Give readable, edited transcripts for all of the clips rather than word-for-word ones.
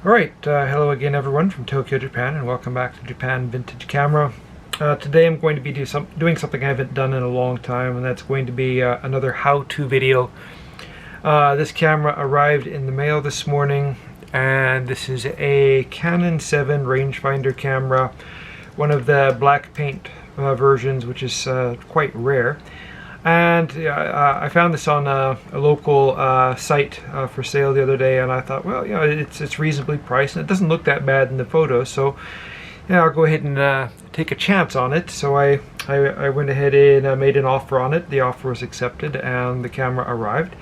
Alright, hello again everyone from Tokyo, Japan, and welcome back to Japan Vintage Camera. Today I'm going to be doing something I haven't done in a long time, and that's going to be another how-to video. This camera arrived in the mail this morning, and this is a Canon 7 rangefinder camera, one of the black paint versions, which is quite rare. And I found this on a local site for sale the other day, and I thought, well, you know, it's reasonably priced, and it doesn't look that bad in the photos, so yeah, I'll go ahead and take a chance on it. So I went ahead and made an offer on it. The offer was accepted, and the camera arrived.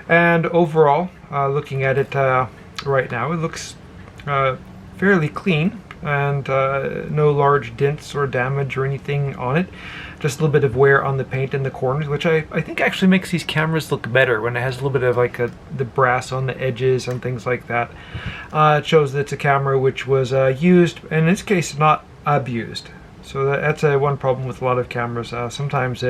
And overall, looking at it right now, it looks fairly clean, and no large dents or damage or anything on it. Just a little bit of wear on the paint in the corners, which I think actually makes these cameras look better when it has a little bit of like the brass on the edges and things like that. It shows that it's a camera which was used, and in this case not abused. So that's one problem with a lot of cameras. Sometimes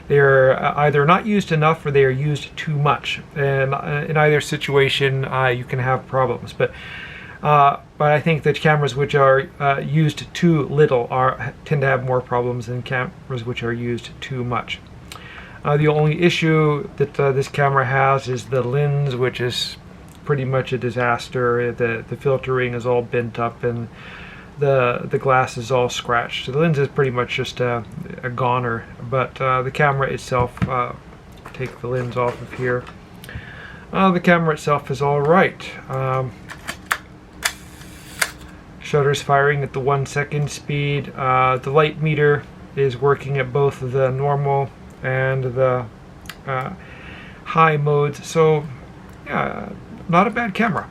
they're either not used enough or they are used too much, and in either situation you can have problems. But I think that cameras which are used too little tend to have more problems than cameras which are used too much. The only issue that this camera has is the lens, which is pretty much a disaster. The filtering is all bent up, and the glass is all scratched. So the lens is pretty much just a goner. But the camera itself, take the lens off of here. The camera itself is all right. Shutter's firing at the 1 second speed. The light meter is working at both the normal and the high modes. So yeah, not a bad camera.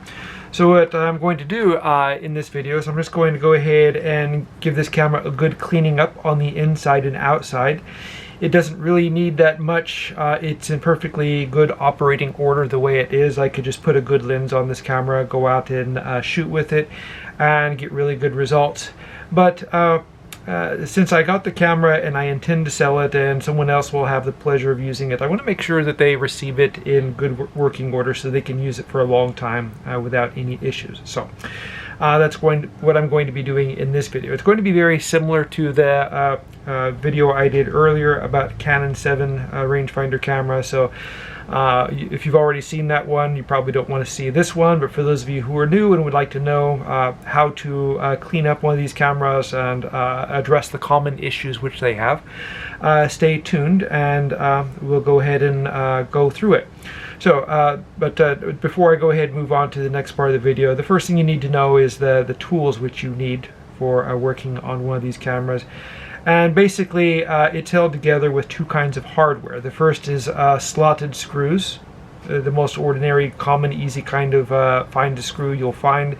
So what I'm going to do in this video is I'm just going to go ahead and give this camera a good cleaning up on the inside and outside. It doesn't really need that much. It's in perfectly good operating order the way it is. I could just put a good lens on this camera, go out and shoot with it, and get really good results. But since I got the camera and I intend to sell it, and someone else will have the pleasure of using it, I want to make sure that they receive it in good working order so they can use it for a long time without any issues. So that's what I'm going to be doing in this video. It's going to be very similar to the video I did earlier about Canon 7 rangefinder camera. So if you've already seen that one, you probably don't want to see this one, but for those of you who are new and would like to know how to clean up one of these cameras and address the common issues which they have, stay tuned, and we'll go ahead and go through it. So, before I go ahead and move on to the next part of the video, the first thing you need to know is the tools which you need for working on one of these cameras. And basically, it's held together with two kinds of hardware. The first is slotted screws, the most ordinary, common, easy kind of find a screw you'll find.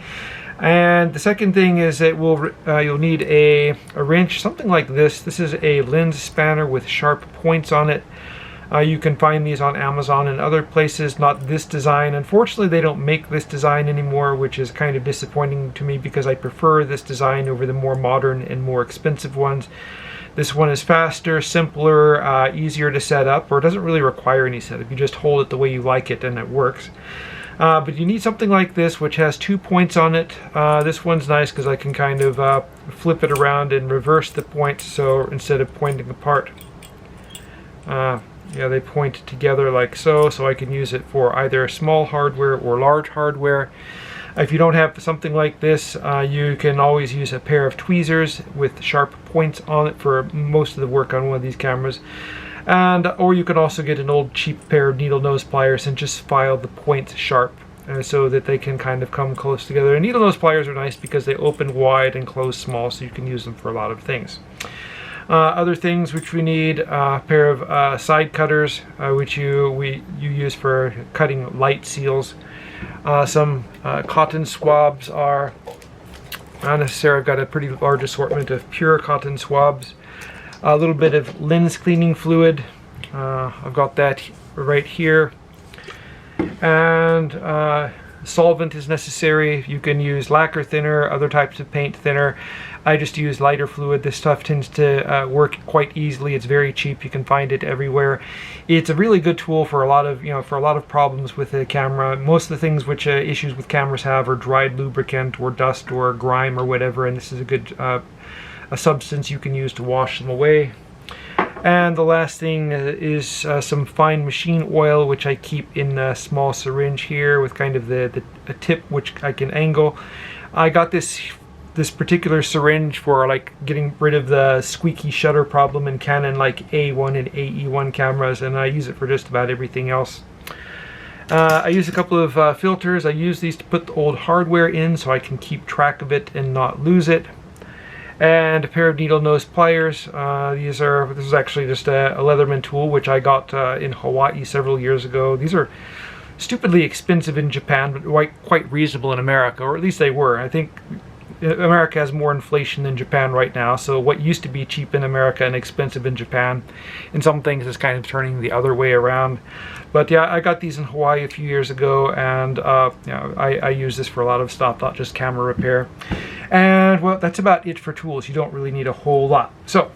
And the second thing is that you'll need a wrench, something like this. This is a lens spanner with sharp points on it. You can find these on Amazon and other places, not this design. Unfortunately, they don't make this design anymore, which is kind of disappointing to me because I prefer this design over the more modern and more expensive ones. This one is faster, simpler, easier to set up, or it doesn't really require any setup. You just hold it the way you like it and it works. But you need something like this, which has 2 points on it. This one's nice because I can kind of flip it around and reverse the points, so instead of pointing apart, yeah, they point together like so I can use it for either small hardware or large hardware. If you don't have something like this, you can always use a pair of tweezers with sharp points on it for most of the work on one of these cameras. Or you can also get an old cheap pair of needle nose pliers and just file the points sharp so that they can kind of come close together. And needle nose pliers are nice because they open wide and close small, so you can use them for a lot of things. Other things which we need, a pair of side cutters, which you use for cutting light seals. Some cotton swabs are necessary. I've got a pretty large assortment of pure cotton swabs. A little bit of lens cleaning fluid. I've got that right here. And solvent is necessary. You can use lacquer thinner, other types of paint thinner. I just use lighter fluid. This stuff tends to work quite easily. It's very cheap. You can find it everywhere. It's a really good tool for a lot of problems with the camera. Most of the things which issues with cameras have are dried lubricant or dust or grime or whatever, and this is a good a substance you can use to wash them away. And the last thing is some fine machine oil, which I keep in a small syringe here with kind of a tip which I can angle. I got this particular syringe for like getting rid of the squeaky shutter problem in Canon like A1 and AE1 cameras, and I use it for just about everything else. I use a couple of filters. I use these to put the old hardware in so I can keep track of it and not lose it. And a pair of needle nose pliers. This is actually just a Leatherman tool which I got in Hawaii several years ago. These are stupidly expensive in Japan, but quite reasonable in America, or at least they were. I think America has more inflation than Japan right now, so what used to be cheap in America and expensive in Japan, in some things is kind of turning the other way around. But yeah, I got these in Hawaii a few years ago, and I use this for a lot of stuff, not just camera repair. And well, that's about it for tools. You don't really need a whole lot. So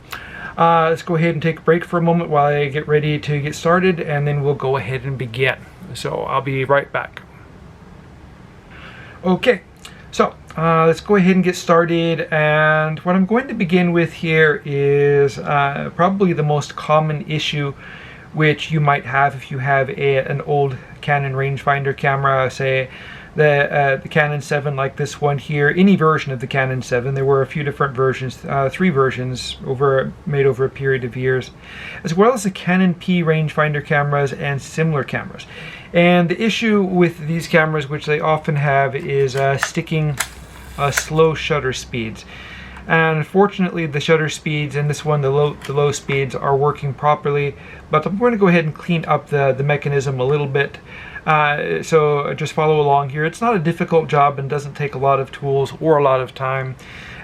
let's go ahead and take a break for a moment while I get ready to get started, and then we'll go ahead and begin. So I'll be right back. Okay, so let's go ahead and get started. And what I'm going to begin with here is probably the most common issue which you might have if you have an old Canon rangefinder camera, say the Canon 7 like this one here, any version of the Canon 7. There were a few different versions, 3 versions made over a period of years, as well as the Canon P rangefinder cameras and similar cameras. And the issue with these cameras, which they often have, is sticking slow shutter speeds. And unfortunately, the shutter speeds in this one, the low speeds, are working properly. But I'm going to go ahead and clean up the mechanism a little bit. So just follow along here. It's not a difficult job and doesn't take a lot of tools or a lot of time.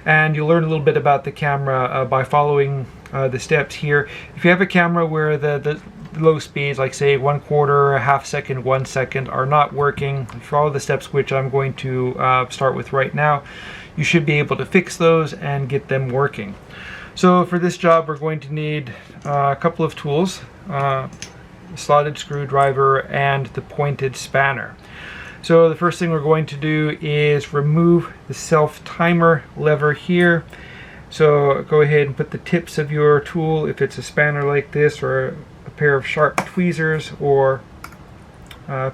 And you'll learn a little bit about the camera by following the steps here. If you have a camera where the low speeds, like say 1/4, a half second, 1 second, are not working, follow the steps which I'm going to start with right now. You should be able to fix those and get them working. So for this job, we're going to need a couple of tools, a slotted screwdriver and the pointed spanner. So the first thing we're going to do is remove the self timer lever here. So go ahead and put the tips of your tool, if it's a spanner like this, or a pair of sharp tweezers, or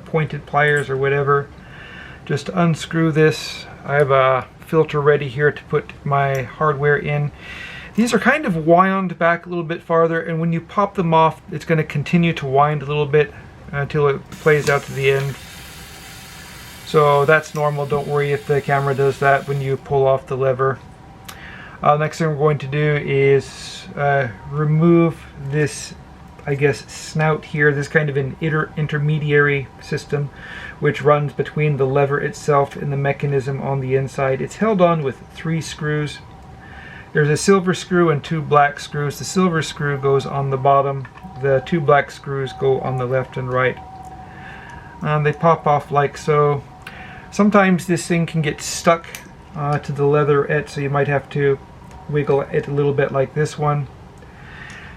pointed pliers or whatever. Just unscrew this. I have a filter ready here to put my hardware in. These are kind of wound back a little bit farther, and when you pop them off, it's going to continue to wind a little bit until it plays out to the end. So that's normal. Don't worry if the camera does that when you pull off the lever. Next thing we're going to do is remove this, I guess, snout here. This is kind of an intermediary system which runs between the lever itself and the mechanism on the inside. It's held on with 3 screws. There's a silver screw and 2 black screws. The silver screw goes on the bottom. The 2 black screws go on the left and right. They pop off like so. Sometimes this thing can get stuck to the leatherette, so you might have to wiggle it a little bit like this one.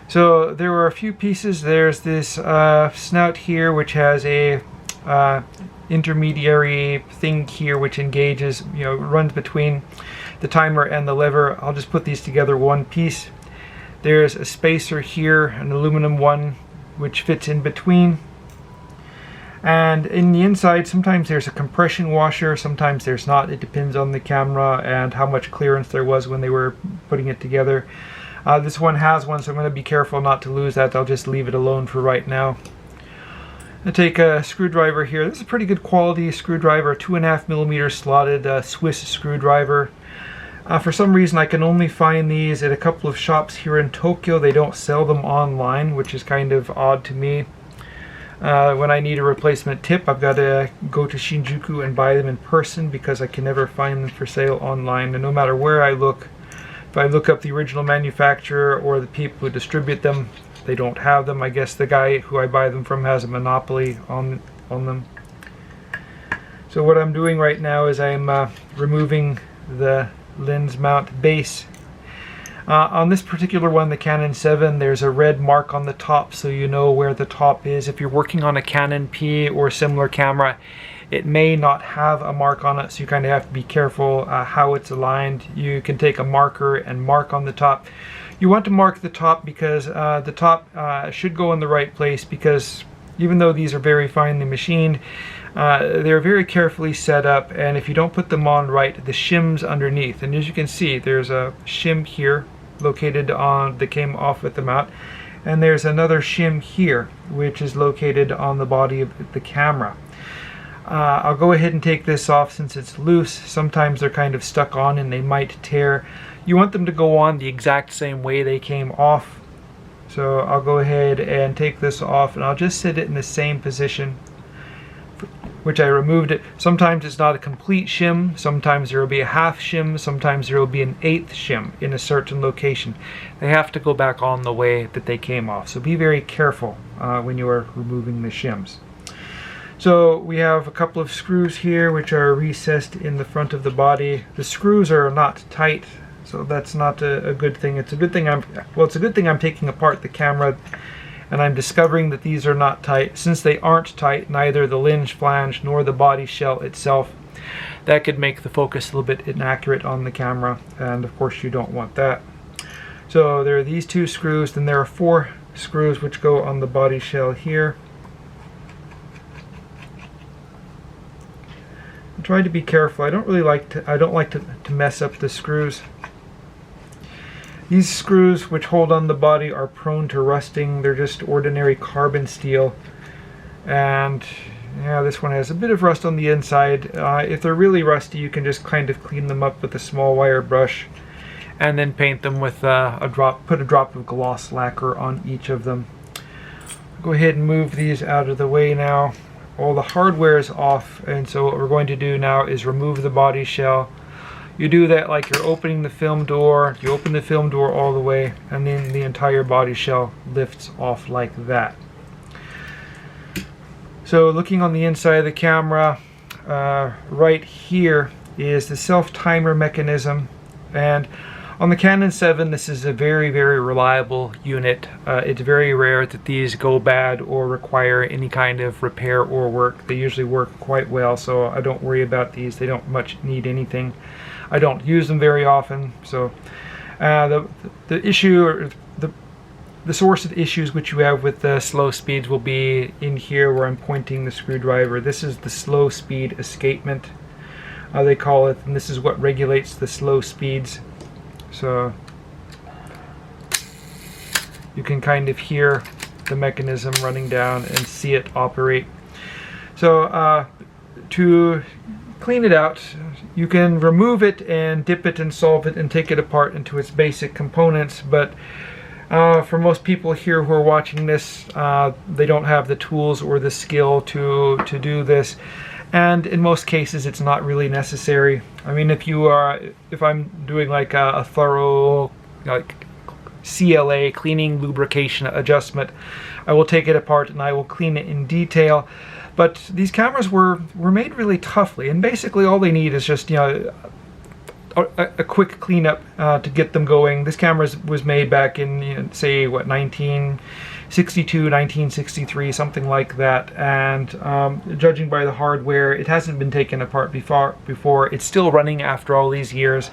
So there were a few pieces. There's this snout here which has a intermediary thing here which engages, runs between the timer and the lever. I'll just put these together one piece. There's a spacer here, an aluminum one, which fits in between. And in the inside, sometimes there's a compression washer, sometimes there's not. It depends on the camera and how much clearance there was when they were putting it together. This one has one, so I'm going to be careful not to lose that. I'll just leave it alone for right now. I take a screwdriver here. This is a pretty good quality screwdriver, a 2.5mm slotted Swiss screwdriver. For some reason I can only find these at a couple of shops here in Tokyo. They don't sell them online, which is kind of odd to me. When I need a replacement tip, I've got to go to Shinjuku and buy them in person because I can never find them for sale online. And no matter where I look, if I look up the original manufacturer or the people who distribute them, they don't have them. I guess the guy who I buy them from has a monopoly on them. So what I'm doing right now is I'm removing the lens mount base. On this particular one, the Canon 7, there's a red mark on the top, so you know where the top is. If you're working on a Canon P or similar camera, it may not have a mark on it, so you kind of have to be careful how it's aligned. You can take a marker and mark on the top. You want to mark the top because the top should go in the right place, because even though these are very finely machined, they're very carefully set up, and if you don't put them on right, the shim's underneath. And as you can see, there's a shim here located on that came off with the mount, and there's another shim here which is located on the body of the camera. I'll go ahead and take this off since it's loose. Sometimes they're kind of stuck on and they might tear. You want them to go on the exact same way they came off. So I'll go ahead and take this off, and I'll just sit it in the same position which I removed it. Sometimes it's not a complete shim, sometimes there will be a half shim, sometimes there will be an eighth shim in a certain location. They have to go back on the way that they came off, so be very careful when you are removing the shims. So we have a couple of screws here which are recessed in the front of the body. The screws are not tight, so that's not a good thing. It's a good thing I'm taking apart the camera and I'm discovering that these are not tight. Since they aren't tight, neither the lens flange nor the body shell itself, that could make the focus a little bit inaccurate on the camera, and of course you don't want that. So there are these two screws, then there are 4 screws which go on the body shell here. Try to be careful. I don't like to mess up the screws. These screws which hold on the body are prone to rusting. They're just ordinary carbon steel, and yeah, this one has a bit of rust on the inside. If they're really rusty, you can just kind of clean them up with a small wire brush and then paint them with put a drop of gloss lacquer on each of them. Go ahead and move these out of the way now. All the hardware is off, and so what we're going to do now is remove the body shell. You do that like you're opening the film door. You open the film door all the way, and then the entire body shell lifts off like that. So looking on the inside of the camera, right here is the self-timer mechanism, and on the Canon 7 this is a very, very reliable unit. It's very rare that these go bad or require any kind of repair or work. They usually work quite well, so I don't worry about these. They don't much need anything. I don't use them very often, so the issue, or the source of issues which you have with the slow speeds will be in here where I'm pointing the screwdriver. This is the slow speed escapement, they call it, and this is what regulates the slow speeds. So you can kind of hear the mechanism running down and see it operate. So to clean it out, you can remove it and dip it in solvent and take it apart into its basic components, but for most people here who are watching this, they don't have the tools or the skill to do this, and in most cases it's not really necessary. I mean, if I'm doing like a thorough CLA, cleaning lubrication adjustment, I will take it apart and I will clean it in detail. But these cameras were made really toughly, and basically all they need is just, you know, a quick cleanup to get them going. This camera was made back in, you know, say, what, 1962, 1963, something like that, and judging by the hardware, it hasn't been taken apart before. It's still running after all these years,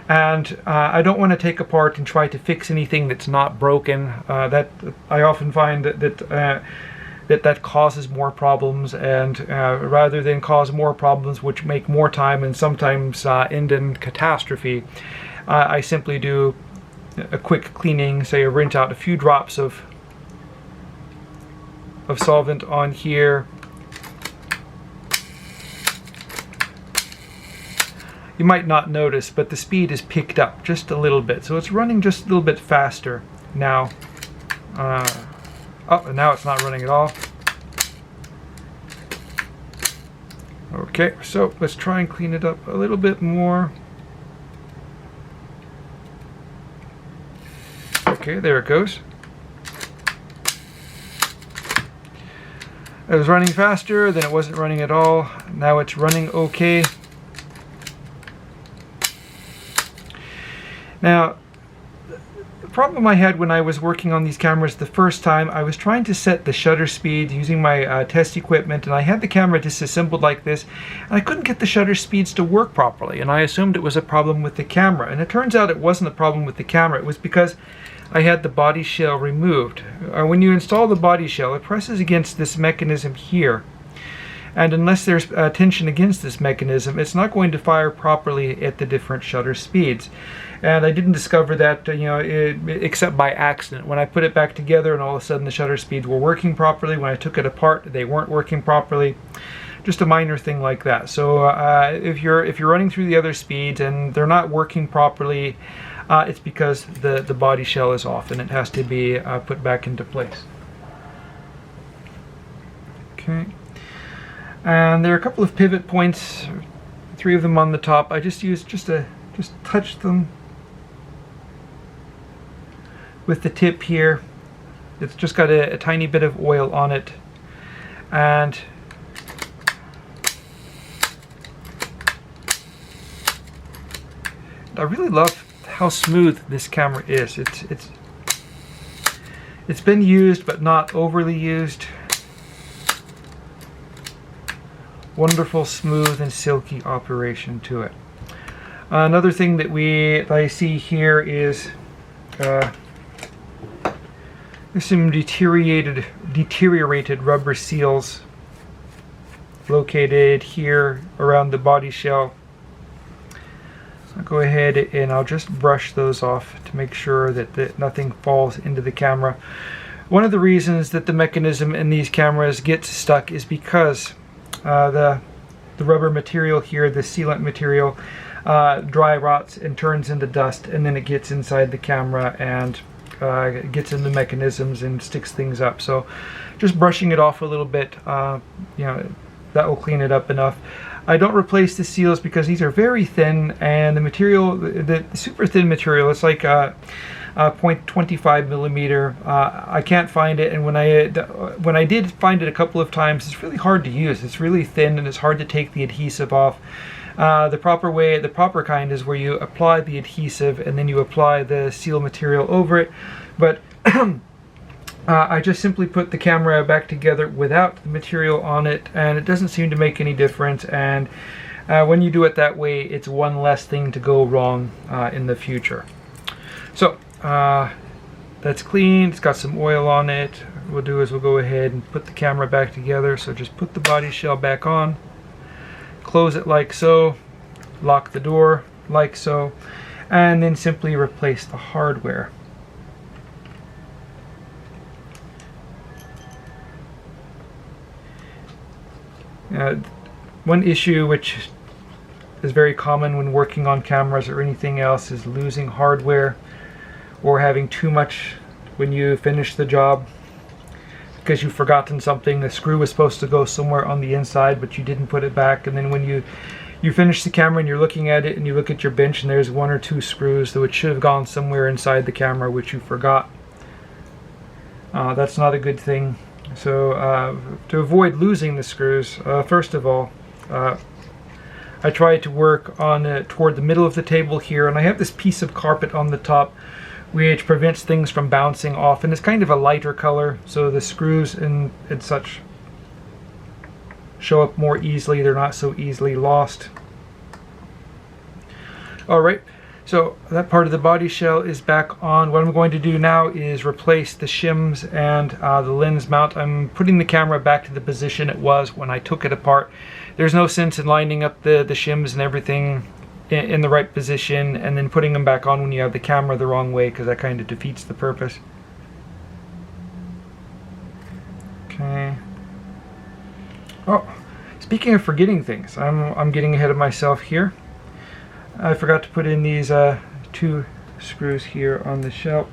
and I don't want to take apart and try to fix anything that's not broken. That I often find that causes more problems, and rather than cause more problems which make more time and sometimes end in catastrophe, I simply do a quick cleaning, say I rinse out a few drops of solvent on here. You might not notice, but the speed is picked up just a little bit, so it's running just a little bit faster now. Oh, and now it's not running at all. Okay, so let's try and clean it up a little bit more. Okay, there it goes. It was running faster, then it wasn't running at all. Now it's running okay. Now, the problem I had when I was working on these cameras the first time, I was trying to set the shutter speed using my test equipment, and I had the camera disassembled like this, and I couldn't get the shutter speeds to work properly, and I assumed it was a problem with the camera. And it turns out it wasn't a problem with the camera, it was because I had the body shell removed. When you install the body shell, it presses against this mechanism here. And unless there's tension against this mechanism, it's not going to fire properly at the different shutter speeds. And I didn't discover that, except by accident. When I put it back together and all of a sudden the shutter speeds were working properly, when I took it apart, they weren't working properly. Just a minor thing like that. So if you're running through the other speeds and they're not working properly, it's because the body shell is off and it has to be put back into place. Okay. And there are a couple of pivot points, 3 of them on the top. I just used just touch them with the tip here. It's just got a tiny bit of oil on it, and I really love how smooth this camera is. It's been used but not overly used. Wonderful, smooth, and silky operation to it. Another thing that I see here is there's some deteriorated rubber seals located here around the body shell. I'll go ahead and I'll just brush those off to make sure that nothing falls into the camera. One of the reasons that the mechanism in these cameras gets stuck is because the rubber material here, the sealant material, dry rots and turns into dust, and then it gets inside the camera and gets in the mechanisms and sticks things up. So just brushing it off a little bit, that will clean it up enough. I don't replace the seals because these are very thin, and the material, the super thin material, it's like 0.25 millimeter. I can't find it, and when I did find it a couple of times, it's really hard to use. It's really thin and it's hard to take the adhesive off. The proper kind is where you apply the adhesive and then you apply the seal material over it. But I just simply put the camera back together without the material on it, and it doesn't seem to make any difference. And when you do it that way, it's one less thing to go wrong in the future. So that's clean. It's got some oil on it. What we'll do is we'll go ahead and put the camera back together. So just put the body shell back on, close it like so, lock the door like so, and then simply replace the hardware. One issue which is very common when working on cameras or anything else is losing hardware or having too much when you finish the job because you've forgotten something. The screw was supposed to go somewhere on the inside, but you didn't put it back, and then when you finish the camera and you're looking at it and you look at your bench and there's 1 or 2 screws that should have gone somewhere inside the camera which you forgot. That's not a good thing. So to avoid losing the screws, first of all, I try to work on toward the middle of the table here, and I have this piece of carpet on the top which prevents things from bouncing off, and it's kind of a lighter color, so the screws and such show up more easily. They're not so easily lost. Alright, so that part of the body shell is back on. What I'm going to do now is replace the shims and the lens mount. I'm putting the camera back to the position it was when I took it apart. There's no sense in lining up the shims and everything in the right position and then putting them back on when you have the camera the wrong way, because that kind of defeats the purpose. Okay. Oh, speaking of forgetting things, I'm getting ahead of myself here. I forgot to put in these 2 screws here on the shelf.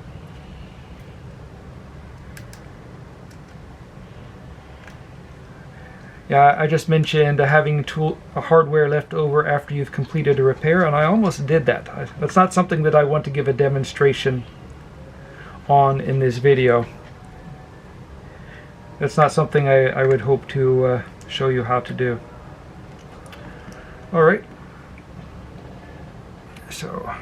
Yeah, I just mentioned having hardware left over after you've completed a repair, and I almost did that. That's not something that I want to give a demonstration on in this video. It's not something I would hope to show you how to do. Alright, so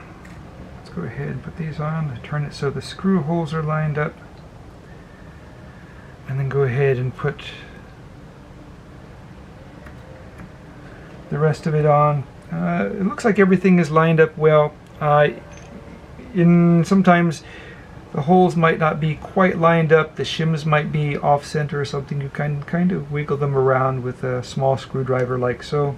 let's go ahead and put these on, turn it so the screw holes are lined up, and then go ahead and put the rest of it on. It looks like everything is lined up well. Sometimes the holes might not be quite lined up, the shims might be off center or something. You can kind of wiggle them around with a small screwdriver like so.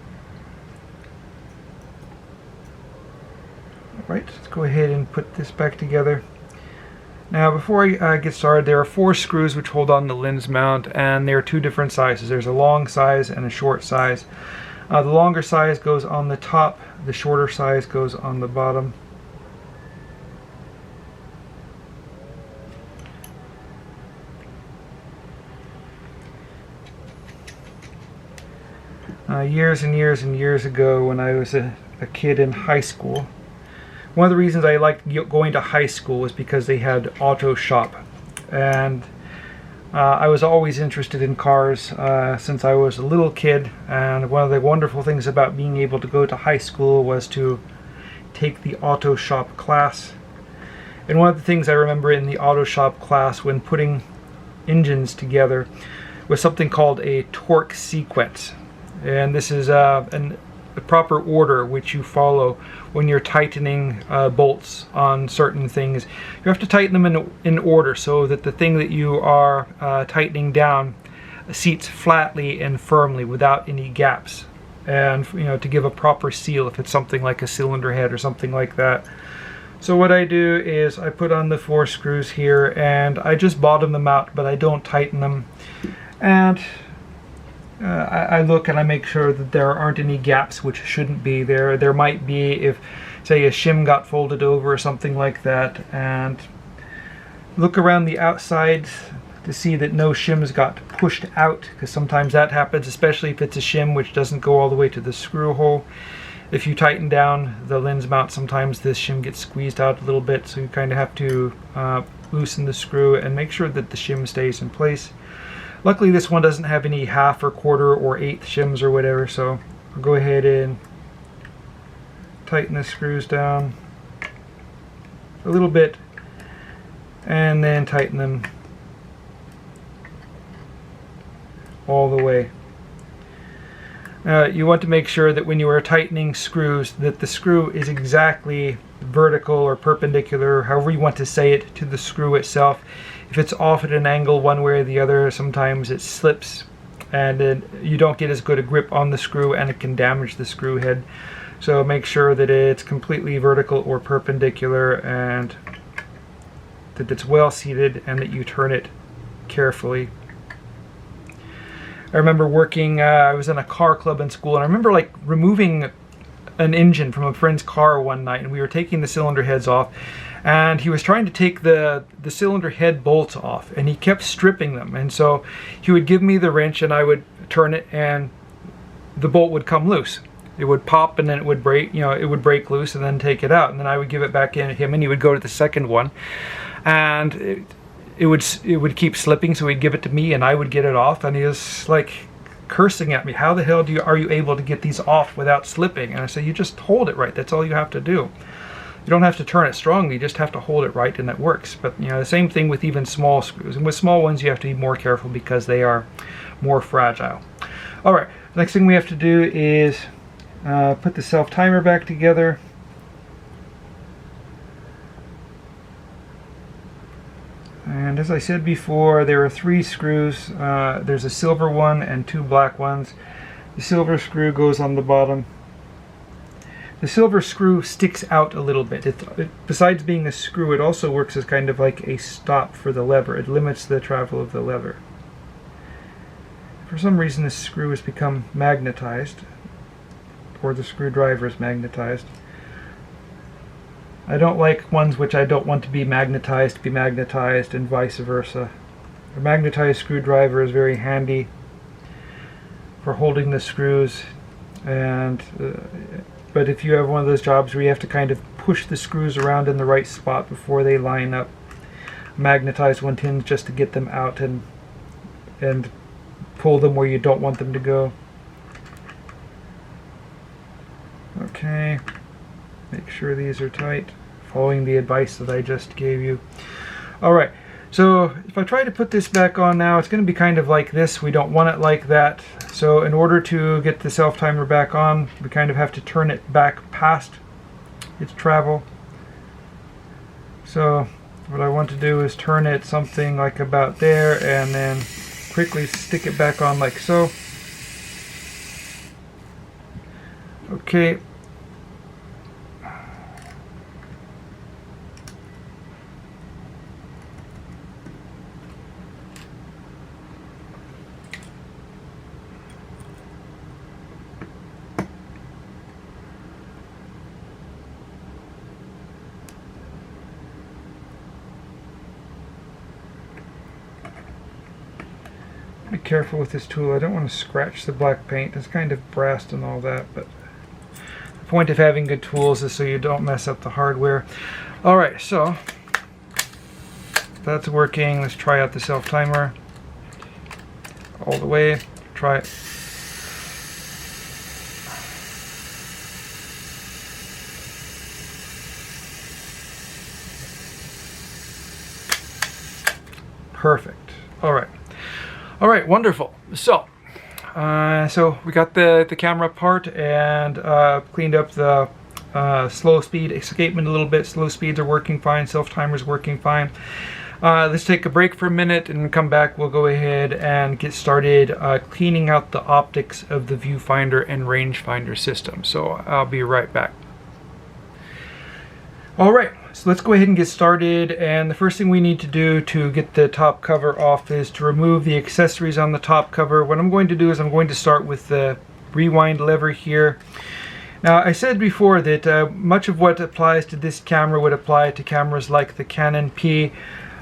Alright, let's go ahead and put this back together. Now before I get started, there are 4 screws which hold on the lens mount, and there are 2 different sizes. There's a long size and a short size. The longer size goes on the top, the shorter size goes on the bottom. Years and years and years ago, when I was a kid in high school, one of the reasons I liked going to high school was because they had auto shop, and I was always interested in cars since I was a little kid, and one of the wonderful things about being able to go to high school was to take the auto shop class. And one of the things I remember in the auto shop class when putting engines together was something called a torque sequence. And this is a proper order which you follow when you're tightening bolts on certain things. You have to tighten them in order so that the thing that you are tightening down seats flatly and firmly without any gaps, and to give a proper seal if it's something like a cylinder head or something like that. So what I do is I put on the 4 screws here and I just bottom them out, but I don't tighten them. And I look and I make sure that there aren't any gaps which shouldn't be there. There might be if, say, a shim got folded over or something like that. And look around the outside to see that no shims got pushed out, because sometimes that happens, especially if it's a shim which doesn't go all the way to the screw hole. If you tighten down the lens mount, sometimes this shim gets squeezed out a little bit, so you kind of have to loosen the screw and make sure that the shim stays in place. Luckily this one doesn't have any half or quarter or eighth shims or whatever, so I'll go ahead and tighten the screws down a little bit and then tighten them all the way. You want to make sure that when you are tightening screws that the screw is exactly vertical or perpendicular, however you want to say it, to the screw itself. If it's off at an angle one way or the other, sometimes it slips and then you don't get as good a grip on the screw and it can damage the screw head. So make sure that it's completely vertical or perpendicular and that it's well seated and that you turn it carefully. I remember working, I was in a car club in school, and I remember like removing an engine from a friend's car one night, and we were taking the cylinder heads off, and he was trying to take the cylinder head bolts off, and he kept stripping them. And so he would give me the wrench and I would turn it and the bolt would come loose. It would pop and then it would break, it would break loose and then take it out, and then I would give it back in to him and he would go to the second one, and it would keep slipping, so he'd give it to me and I would get it off, and he was like cursing at me, how the hell are you able to get these off without slipping? And I said, you just hold it right, that's all you have to do. You don't have to turn it strongly, you just have to hold it right and it works. But the same thing with even small screws, and with small ones you have to be more careful because they are more fragile. Alright, the next thing we have to do is put the self-timer back together. And as I said before, there are 3 screws. There's a silver one and 2 black ones. The silver screw goes on the bottom. The silver screw sticks out a little bit. Besides being a screw, it also works as kind of like a stop for the lever. It limits the travel of the lever. For some reason this screw has become magnetized, or the screwdriver is magnetized. I don't like ones which I don't want to be magnetized and vice versa. A magnetized screwdriver is very handy for holding the screws, but if you have one of those jobs where you have to kind of push the screws around in the right spot before they line up, a magnetized one tends just to get them out and and pull them where you don't want them to go. Okay, make sure these are tight, following the advice that I just gave you. Alright, so if I try to put this back on now, it's going to be kind of like this. We don't want it like that. So in order to get the self-timer back on, we kind of have to turn it back past its travel. So what I want to do is turn it something like about there and then quickly stick it back on like so. Okay. Be careful with this tool. I don't want to scratch the black paint. It's kind of brass and all that, but the point of having good tools is so you don't mess up the hardware. Alright, so that's working. Let's try out the self-timer all the way. Try it. Perfect. Alright. Alright, wonderful. So we got the camera apart and cleaned up the slow speed escapement a little bit. Slow speeds are working fine, self-timer's working fine. Let's take a break for a minute and come back. We'll go ahead and get started cleaning out the optics of the Viewfinder and Rangefinder system. So I'll be right back. Alright, so let's go ahead and get started, and the first thing we need to do to get the top cover off is to remove the accessories on the top cover. What I'm going to do is I'm going to start with the rewind lever here. Now I said before that much of what applies to this camera would apply to cameras like the Canon P.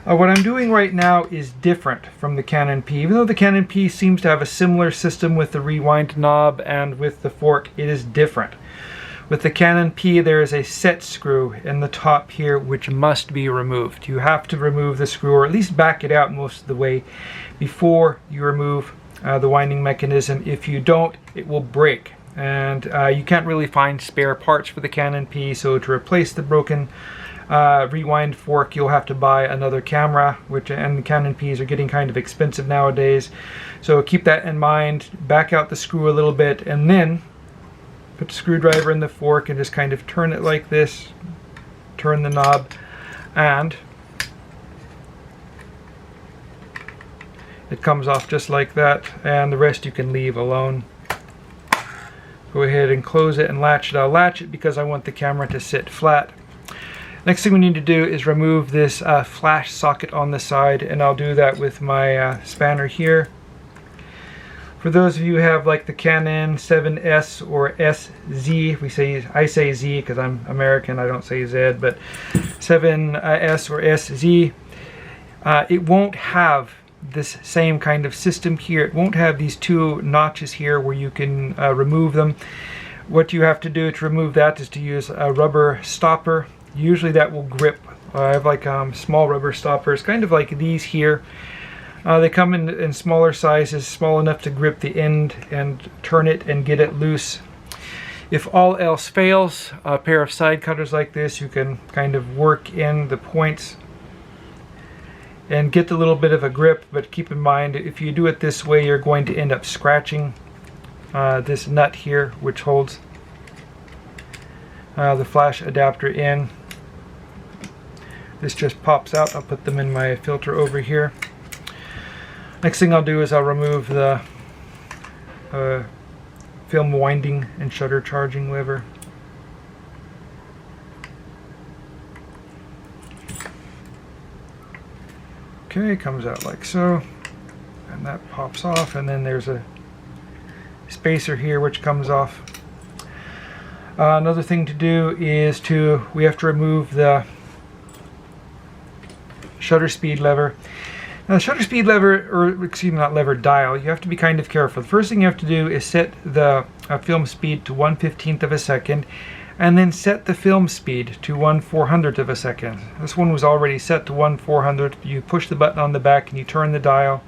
What I'm doing right now is different from the Canon P. Even though the Canon P seems to have a similar system with the rewind knob and with the fork, it is different. With the Canon P, there is a set screw in the top here which must be removed. You have to remove the screw, or at least back it out most of the way before you remove the winding mechanism. If you don't, it will break. And you can't really find spare parts for the Canon P, so to replace the broken rewind fork, you'll have to buy another camera, and the Canon Ps are getting kind of expensive nowadays. So keep that in mind. Back out the screw a little bit, and then put the screwdriver in the fork and just kind of turn it like this. Turn the knob, and it comes off just like that, and the rest you can leave alone. Go ahead and close it and latch it. I'll latch it because I want the camera to sit flat. Next thing we need to do is remove this flash socket on the side, and I'll do that with my spanner here. For those of you who have like the Canon 7S or SZ, I say Z because I'm American, I don't say Z, but 7S or SZ, it won't have this same kind of system here. It won't have these two notches here where you can remove them. What you have to do to remove that is to use a rubber stopper. Usually that will grip. I have like small rubber stoppers, kind of like these here. They come in smaller sizes, small enough to grip the end and turn it and get it loose. If all else fails, a pair of side cutters like this, you can kind of work in the points and get a little bit of a grip, but keep in mind if you do it this way, you're going to end up scratching this nut here, which holds the flash adapter in. This just pops out. I'll put them in my filter over here. Next thing I'll do is I'll remove the film winding and shutter charging lever. Okay, comes out like so, and that pops off, and then there's a spacer here which comes off. Another thing to do is we have to remove the shutter speed lever. Now the shutter speed lever, or excuse me, not lever, dial, you have to be kind of careful. The first thing you have to do is set the film speed to 1/15 of a second, and then set the film speed to 1/400 of a second. This one was already set to 1/400. You push the button on the back and you turn the dial.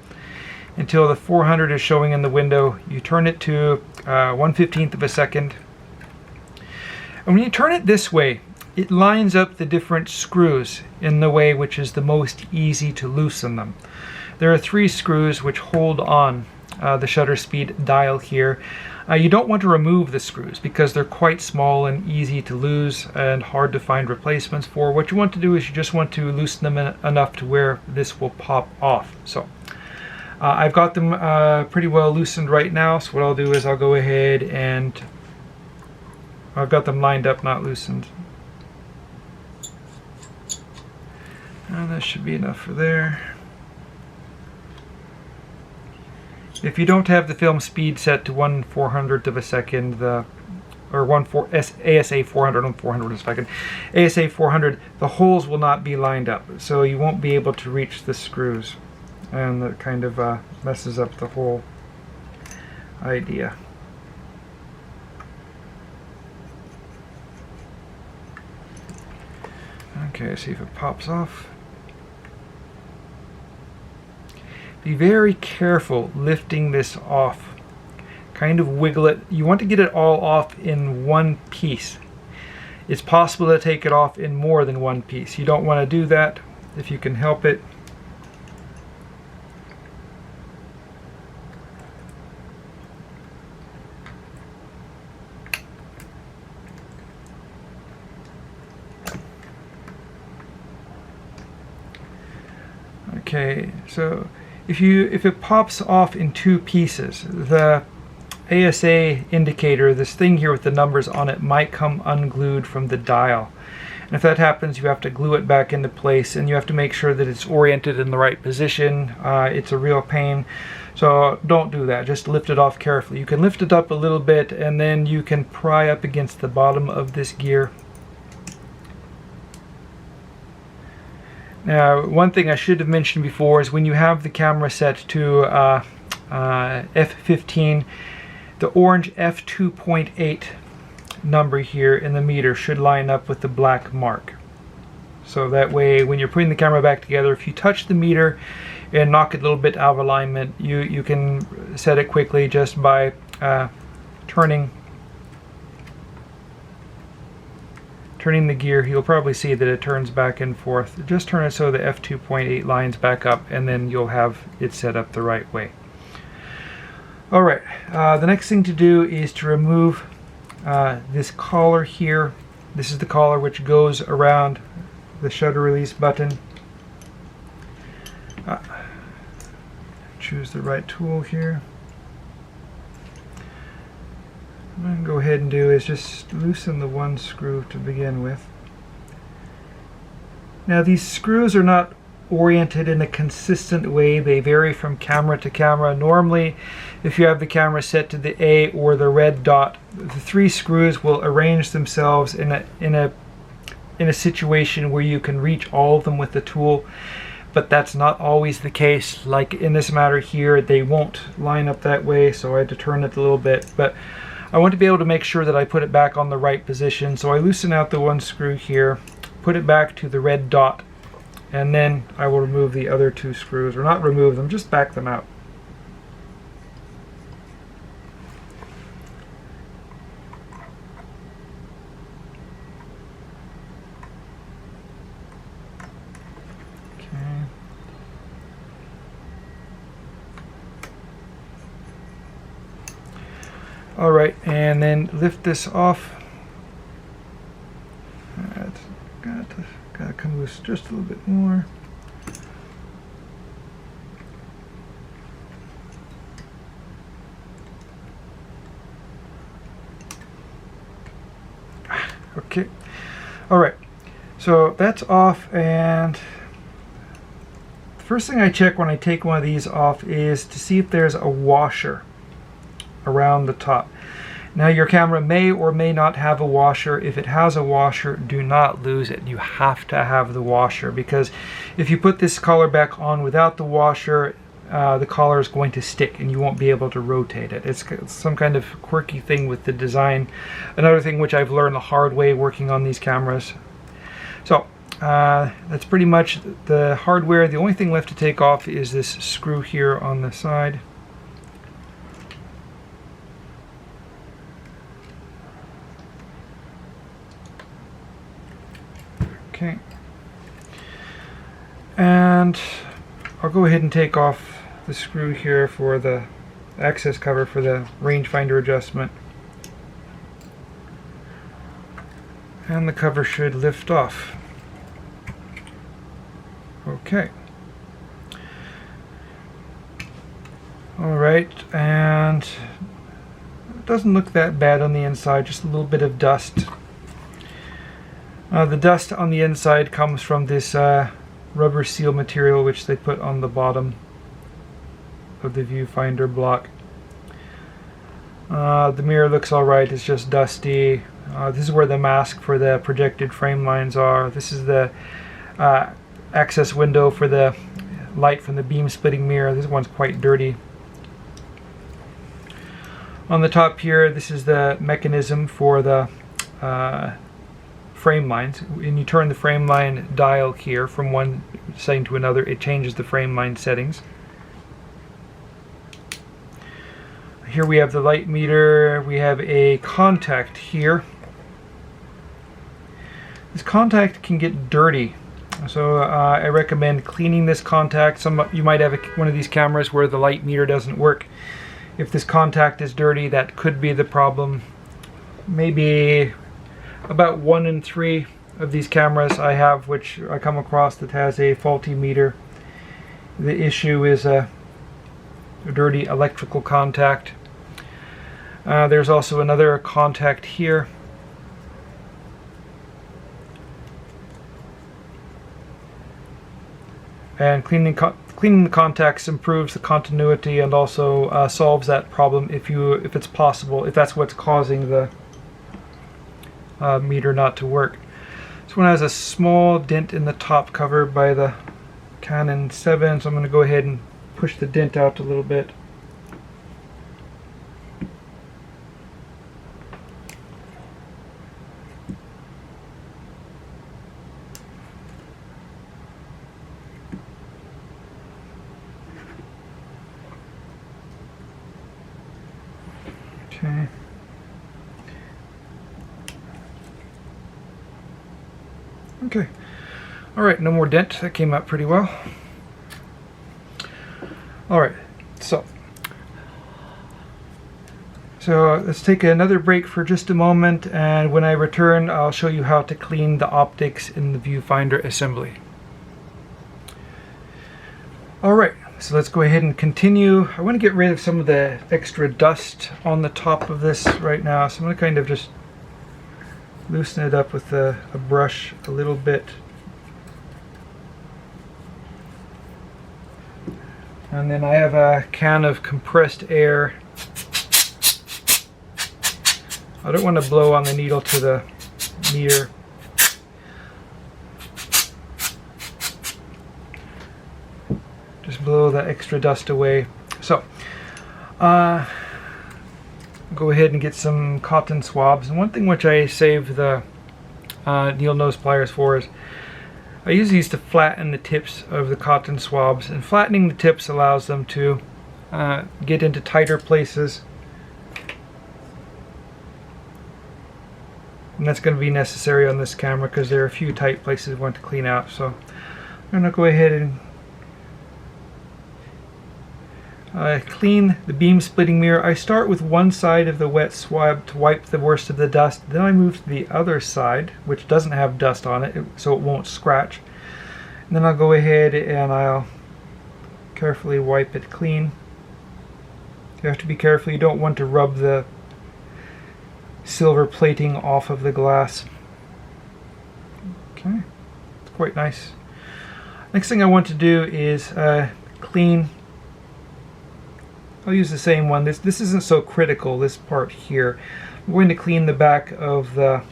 until the 400 is showing in the window. You turn it to 1/15 of a second. And when you turn it this way, it lines up the different screws in the way which is the most easy to loosen them. There are 3 screws which hold on the shutter speed dial here. You don't want to remove the screws because they're quite small and easy to lose and hard to find replacements for. What you want to do is you just want to loosen them enough to where this will pop off. So I've got them pretty well loosened right now, so what I'll do is I'll go ahead and I've got them lined up, not loosened. And that should be enough for there. If you don't have the film speed set to 1/400th of a second, ASA 400 and 400 of a second, ASA 400, the holes will not be lined up, so you won't be able to reach the screws, and that kind of messes up the whole idea. Okay, see if it pops off. Be very careful lifting this off. Kind of wiggle it. You want to get it all off in one piece. It's possible to take it off in more than one piece. You don't want to do that if you can help it. Okay, so if it pops off in 2 pieces, the ASA indicator, this thing here with the numbers on it, might come unglued from the dial. And if that happens, you have to glue it back into place, and you have to make sure that it's oriented in the right position. It's a real pain, so don't do that. Just lift it off carefully. You can lift it up a little bit, and then you can pry up against the bottom of this gear. Now, one thing I should have mentioned before is when you have the camera set to f15, the orange f2.8 number here in the meter should line up with the black mark. So that way, when you're putting the camera back together, if you touch the meter and knock it a little bit out of alignment, you can set it quickly just by turning the gear. You'll probably see that it turns back and forth. Just turn it so the f2.8 lines back up, and then you'll have it set up the right way. Alright, the next thing to do is to remove this collar here. This is the collar which goes around the shutter release button. Choose the right tool here. What I'm going to go ahead and do is just loosen the one screw to begin with. Now, these screws are not oriented in a consistent way. They vary from camera to camera. Normally, if you have the camera set to the A or the red dot, the 3 screws will arrange themselves in a situation where you can reach all of them with the tool. But that's not always the case. Like in this matter here, they won't line up that way, so I had to turn it a little bit. But I want to be able to make sure that I put it back on the right position, so I loosen out the one screw here, put it back to the red dot, and then I will remove the other 2 screws, or not remove them, just back them out. Alright, and then lift this off. That's gotta come loose just a little bit more. Okay. Alright, so that's off, and the first thing I check when I take one of these off is to see if there's a washer around the top. Now, your camera may or may not have a washer. If it has a washer, do not lose it. You have to have the washer, because if you put this collar back on without the washer, the collar is going to stick and you won't be able to rotate it. It's some kind of quirky thing with the design. Another thing which I've learned the hard way working on these cameras. So That's pretty much the hardware. The only thing left to take off is this screw here on the side. Okay. And I'll go ahead and take off the screw here for the access cover for the rangefinder adjustment. And the cover should lift off. Okay. Alright, and it doesn't look that bad on the inside, just a little bit of dust. The dust on the inside comes from this rubber seal material which they put on the bottom of the viewfinder block. The mirror looks alright, it's just dusty. This is where the mask for the projected frame lines are. This is the access window for the light from the beam splitting mirror. This one's quite dirty. On the top here, this is the mechanism for the frame lines. When you turn the frame line dial here from one setting to another, it changes the frame line settings. Here we have the light meter. We have a contact here. This contact can get dirty, so I recommend cleaning this contact. You might have one of these cameras where the light meter doesn't work. If this contact is dirty, that could be the problem. Maybe about 1 in 3 of these cameras I have, which I come across, that has a faulty meter. The issue is a dirty electrical contact. There's also another contact here. And cleaning the contacts improves the continuity and also solves that problem if it's possible, if that's what's causing the meter not to work. This one has a small dent in the top cover by the Canon 7, so I'm going to go ahead and push the dent out a little bit. Okay. Okay. Alright, no more dent. That came out pretty well. Alright, so let's take another break for just a moment, and when I return I'll show you how to clean the optics in the viewfinder assembly. Alright, so let's go ahead and continue. I want to get rid of some of the extra dust on the top of this right now, so I'm going to kind of just loosen it up with a brush a little bit. And then I have a can of compressed air. I don't want to blow on the needle to the meter. Just blow the extra dust away. So, go ahead and get some cotton swabs. And one thing which I save the needle nose pliers for is I use these to flatten the tips of the cotton swabs, and flattening the tips allows them to get into tighter places, and that's going to be necessary on this camera because there are a few tight places we want to clean out. So I'm going to go ahead and clean the beam splitting mirror. I start with one side of the wet swab to wipe the worst of the dust. Then I move to the other side, which doesn't have dust on it, so it won't scratch. And then I'll go ahead and I'll carefully wipe it clean. You have to be careful. You don't want to rub the silver plating off of the glass. Okay, it's quite nice. Next thing I want to do is clean. I'll use the same one. This isn't so critical, this part here. I'm going to clean the back of the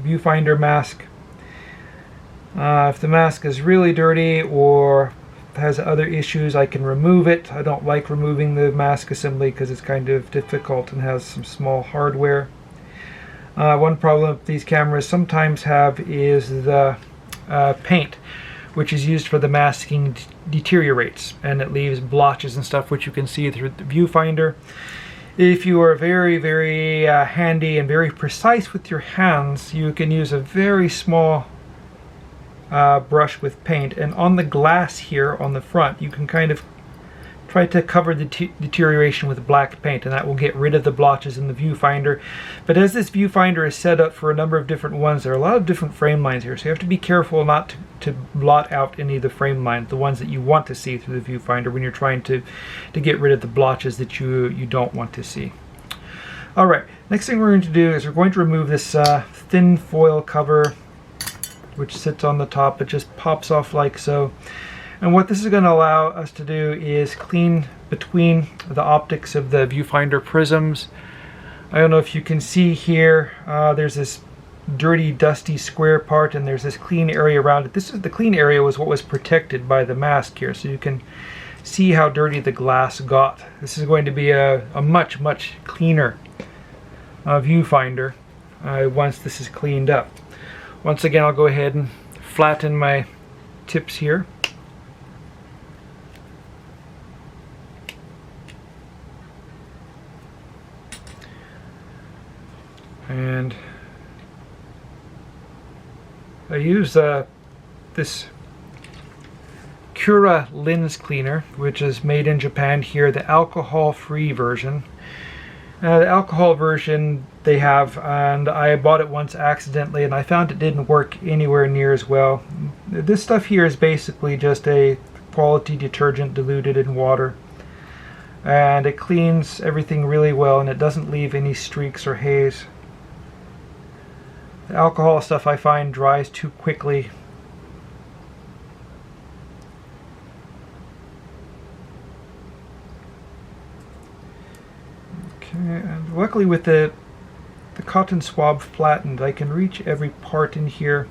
viewfinder mask. If the mask is really dirty or has other issues, I can remove it. I don't like removing the mask assembly because it's kind of difficult and has some small hardware. One problem these cameras sometimes have is the paint, which is used for the masking, deteriorates, and it leaves blotches and stuff, which you can see through the viewfinder. If you are very, very handy and very precise with your hands, you can use a very small brush with paint, and on the glass here on the front you can kind of try to cover the deterioration with black paint, and that will get rid of the blotches in the viewfinder. But as this viewfinder is set up for a number of different ones, there are a lot of different frame lines here, so you have to be careful not to blot out any of the frame lines, the ones that you want to see through the viewfinder, when you're trying to get rid of the blotches that you don't want to see. Alright, next thing we're going to do is we're going to remove this thin foil cover which sits on the top. It just pops off like so. And what this is going to allow us to do is clean between the optics of the viewfinder prisms. I don't know if you can see here, there's this dirty, dusty square part, and there's this clean area around it. The clean area was what was protected by the mask here, so you can see how dirty the glass got. This is going to be a much, much cleaner viewfinder once this is cleaned up. Once again, I'll go ahead and flatten my tips here. And I use this Cura lens cleaner, which is made in Japan here, the alcohol-free version. The alcohol version they have, and I bought it once accidentally, and I found it didn't work anywhere near as well. This stuff here is basically just a quality detergent diluted in water, and it cleans everything really well, and it doesn't leave any streaks or haze. The alcohol stuff I find dries too quickly. And luckily with the cotton swab flattened, I can reach every part in here.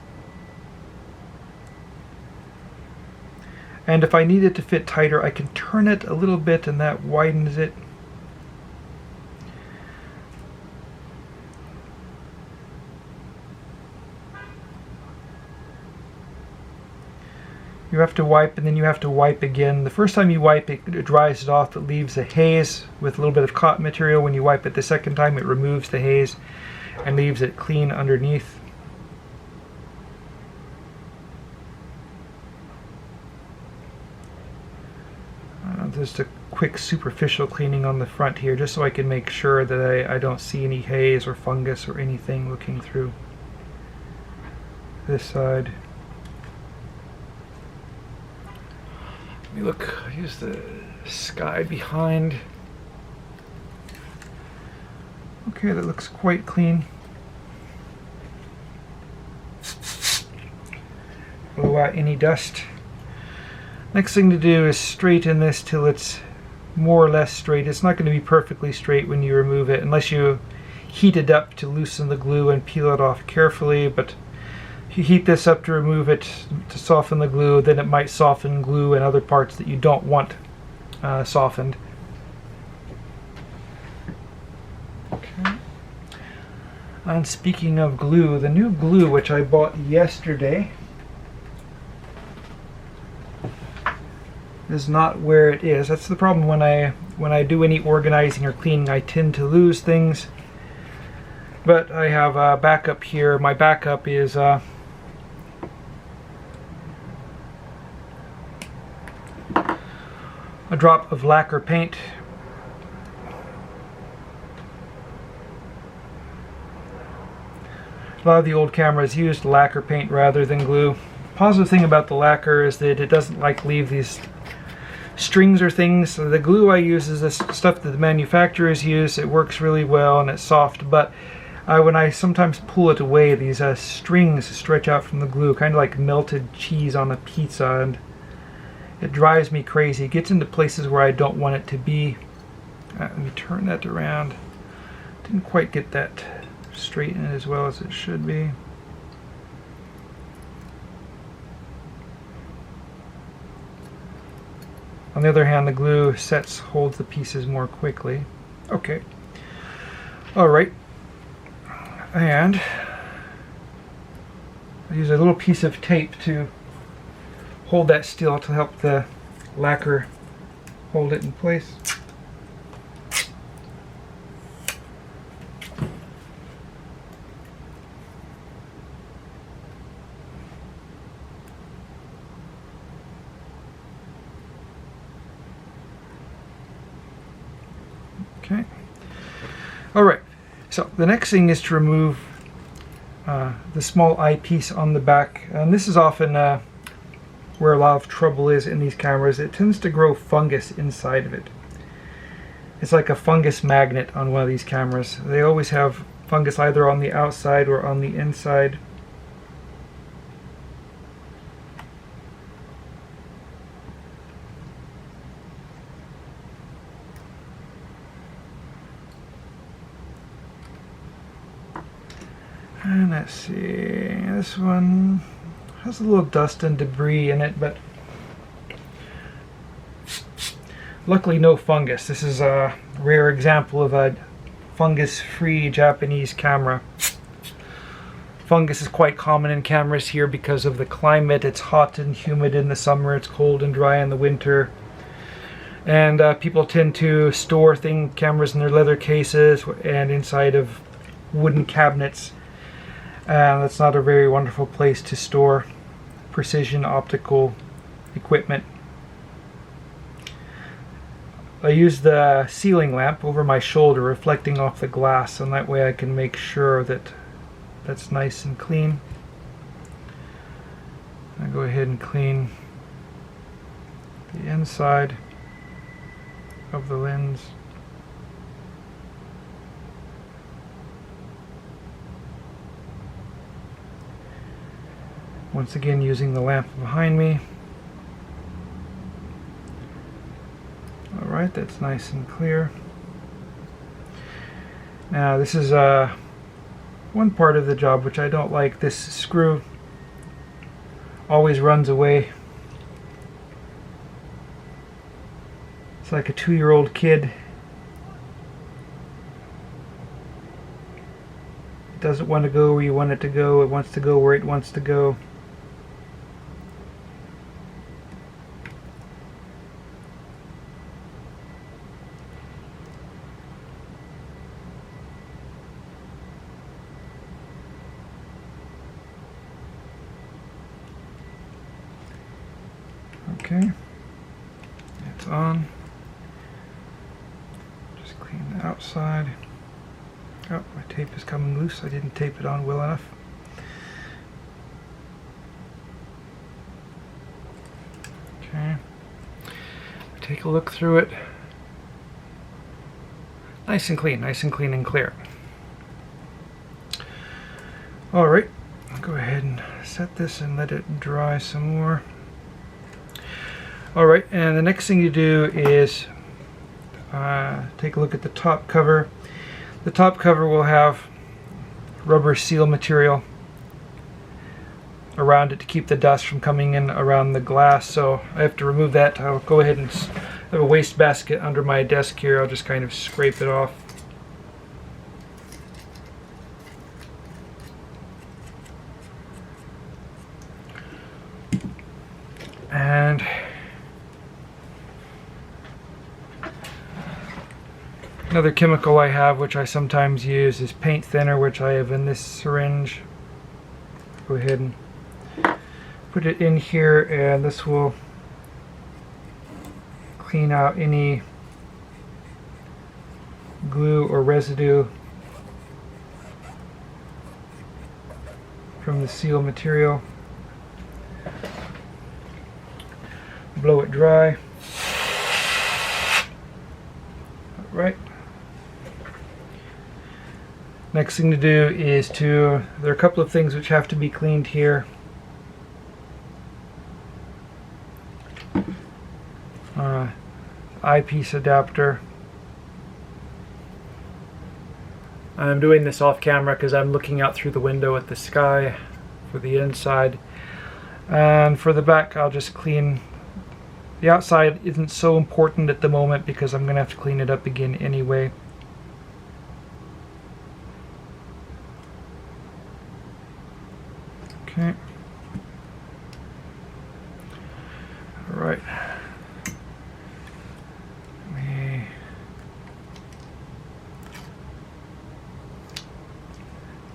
And if I need it to fit tighter, I can turn it a little bit and that widens it. You have to wipe, and then you have to wipe again. The first time you wipe it, it dries it off. It leaves a haze with a little bit of cotton material. When you wipe it the second time, it removes the haze and leaves it clean underneath. Just a quick superficial cleaning on the front here, just so I can make sure that I don't see any haze or fungus or anything looking through this side. Let me look, here's the sky behind. Okay, that looks quite clean. Blow out any dust. Next thing to do is straighten this till it's more or less straight. It's not going to be perfectly straight when you remove it, unless you heat it up to loosen the glue and peel it off carefully, but if you heat this up to remove it, to soften the glue, then it might soften glue and other parts that you don't want softened. Okay. And speaking of glue, the new glue which I bought yesterday is not where it is. That's the problem when I do any organizing or cleaning. I tend to lose things. But I have a backup here. My backup is a drop of lacquer paint. A lot of the old cameras used lacquer paint rather than glue. Positive thing about the lacquer is that it doesn't leave these strings or things. So the glue I use is this stuff that the manufacturers use. It works really well and it's soft, but when I sometimes pull it away, these strings stretch out from the glue, kind of like melted cheese on a pizza, and it drives me crazy. It gets into places where I don't want it to be. Let me turn that around. Didn't quite get that straightened as well as it should be. On the other hand, the glue holds the pieces more quickly. Okay. Alright. And I use a little piece of tape to hold that still to help the lacquer hold it in place. Okay. All right. So the next thing is to remove the small eyepiece on the back, and this is often where a lot of trouble is in these cameras. It tends to grow fungus inside of it. It's like a fungus magnet on one of these cameras. They always have fungus either on the outside or on the inside. And let's see, this one has a little dust and debris in it, but luckily no fungus. This is a rare example of a fungus-free Japanese camera. Fungus is quite common in cameras here because of the climate. It's hot and humid in the summer, it's cold and dry in the winter. And people tend to store cameras in their leather cases and inside of wooden cabinets. That's not a very wonderful place to store precision optical equipment. I use the ceiling lamp over my shoulder, reflecting off the glass, and that way I can make sure that that's nice and clean. I go ahead and clean the inside of the lens. Once again, using the lamp behind me. Alright, that's nice and clear. Now this is one part of the job which I don't like. This screw always runs away. It's like a 2-year-old kid. It doesn't want to go where you want it to go. It wants to go where it wants to go. Okay, it's on. Just clean the outside. Oh, my tape is coming loose. I didn't tape it on well enough. Okay, take a look through it. Nice and clean and clear. Alright, I'll go ahead and set this and let it dry some more. Alright, and the next thing you do is take a look at the top cover. The top cover will have rubber seal material around it to keep the dust from coming in around the glass, so I have to remove that. I'll go ahead and have a waste basket under my desk here. I'll just kind of scrape it off. And another chemical I have, which I sometimes use, is paint thinner, which I have in this syringe. Go ahead and put it in here, and this will clean out any glue or residue from the seal material. Blow it dry. Right. Next thing to do is there are a couple of things which have to be cleaned here. Eyepiece adapter. I'm doing this off camera because I'm looking out through the window at the sky for the inside. And for the back, I'll just clean. The outside isn't so important at the moment because I'm going to have to clean it up again anyway. Okay. All right. Let me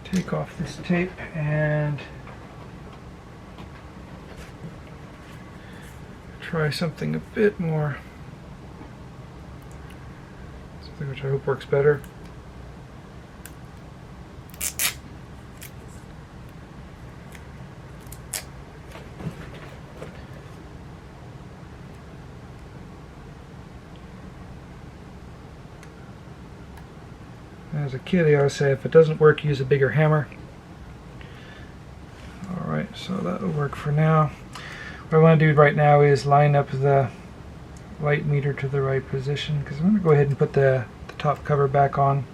take off this tape and try something a bit more, something which I hope works better. As a kid, I always say, if it doesn't work, use a bigger hammer. Alright, so that'll work for now. What I want to do right now is line up the light meter to the right position, because I'm going to go ahead and put the top cover back on.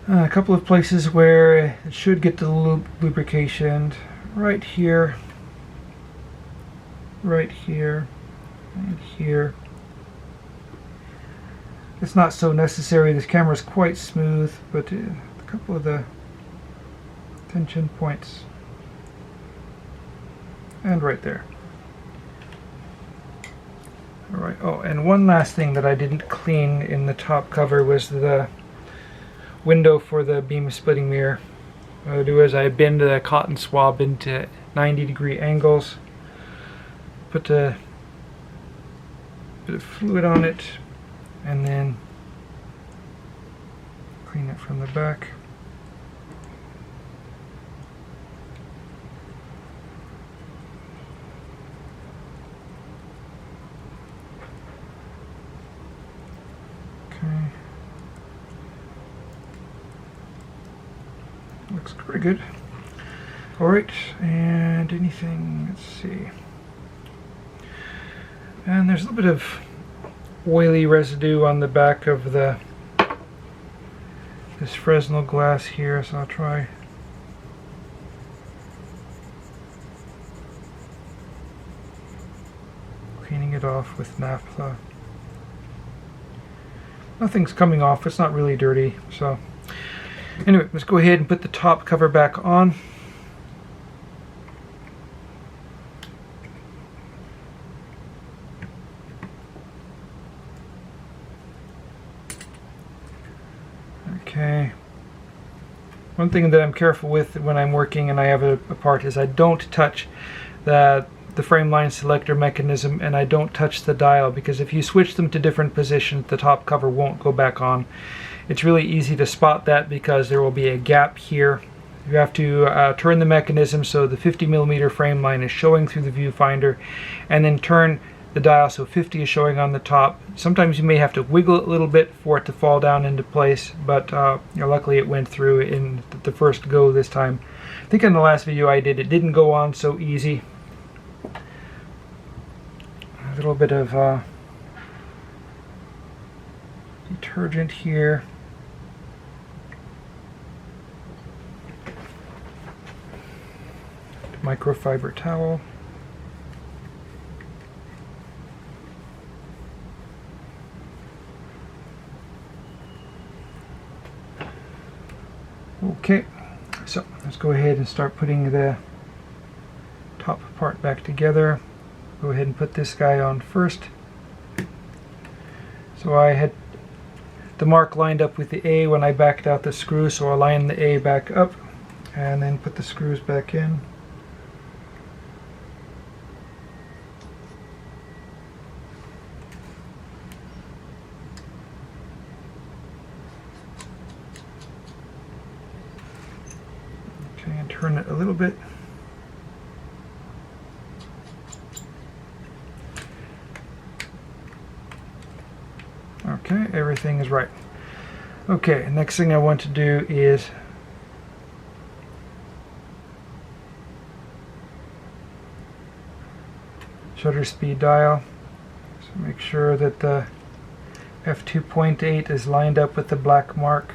A couple of places where it should get the lubrication. Right here, right here, and here. It's not so necessary. This camera is quite smooth, but a couple of the tension points. And right there. Alright, oh, and one last thing that I didn't clean in the top cover was the window for the beam splitting mirror. What I do is I bend the cotton swab into 90-degree angles, put a bit of fluid on it, and then clean it from the back. Okay. Looks pretty good. Alright, and anything, let's see. And there's a little bit of oily residue on the back of this Fresnel glass here, so I'll try cleaning it off with naphtha. Nothing's coming off, it's not really dirty. So anyway, let's go ahead and put the top cover back on. Okay. One thing that I'm careful with when I'm working and I have a part is I don't touch the frame line selector mechanism, and I don't touch the dial, because if you switch them to different positions, the top cover won't go back on. It's really easy to spot that because there will be a gap here. You have to turn the mechanism so the 50mm frame line is showing through the viewfinder, and then turn the dial so 50 is showing on the top. Sometimes you may have to wiggle it a little bit for it to fall down into place, but luckily it went through in the first go this time. I think in the last video I did, it didn't go on so easy. A little bit of detergent here. Microfiber towel. Okay, so let's go ahead and start putting the top part back together. Go ahead and put this guy on first. So I had the mark lined up with the A when I backed out the screw, so I'll line the A back up and then put the screws back in. Okay, and turn it a little bit. Okay, everything is right. Okay, next thing I want to do is shutter speed dial. So make sure that the f2.8 is lined up with the black mark.